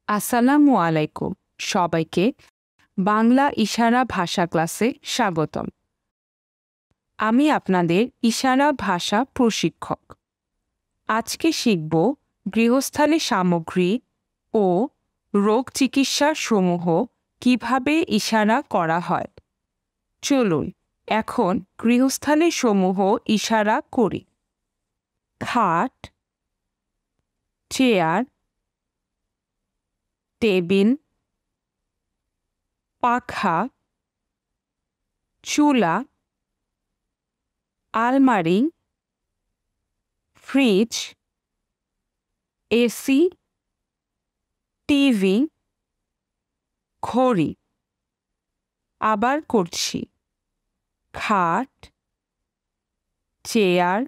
আসসালামু আলাইকুম সবাইকে বাংলা ইশারা ভাষা ক্লাসে স্বাগতম। আমি আপনাদের ইশারা ভাষা প্রশিক্ষক। আজকে শিখব গৃহস্থালী সামগ্রী ও রোগ চিকিৎসা সমূহ কিভাবে ইশারা করা হয়। চলুন এখন গৃহস্থালী সমূহ ইশারা করি। খাট, চেয়ার, টেবিল, পাখা, চুলা, আলমারি, ফ্রিজ, এসি, টিভি, ঘড়ি। আবার করছি। খাট, চেয়ার,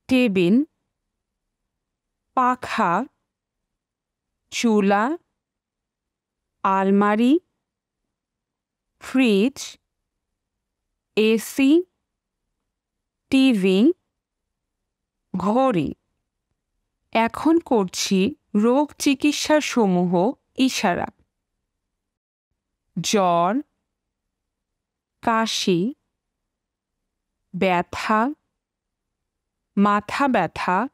টেবিল, পাখা, চুলা, আলমারি, ফ্রিজ, এসি, টিভি, ঘড়ি। এখন করছি রোগ চিকিৎসা সমূহ ইশারা। জ্বর, কাশি, ব্যথা, মাথা ব্যথা,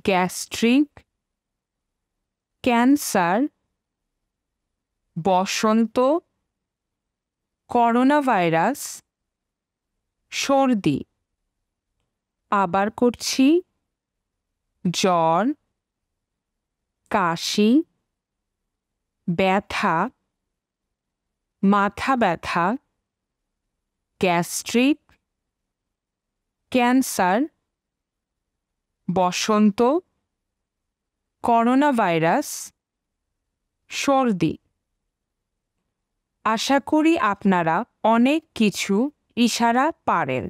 গ্যাস্ট্রিক, ক্যান্সার, বসন্ত, করোনা ভাইরাস, সর্দি। আবার করছি। জ্বর, কাশি, ব্যথা, মাথা ব্যথা, গ্যাস্ট্রিক, ক্যান্সার, বসন্ত, করোনা ভাইরাস, সর্দি। আশা করি আপনারা অনেক কিছু ইশারা পারেন।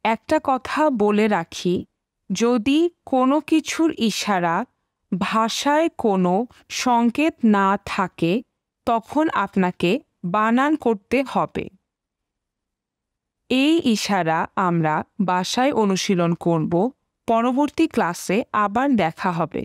একটা কথা বলে রাখি, যদি কোনো কিছুর ইশারা ভাষায় কোনো সংকেত না থাকে তখন আপনাকে বানান করতে হবে। এই ইশারা আমরা বাসায় অনুশীলন করব। পরবর্তী ক্লাসে আবার দেখা হবে।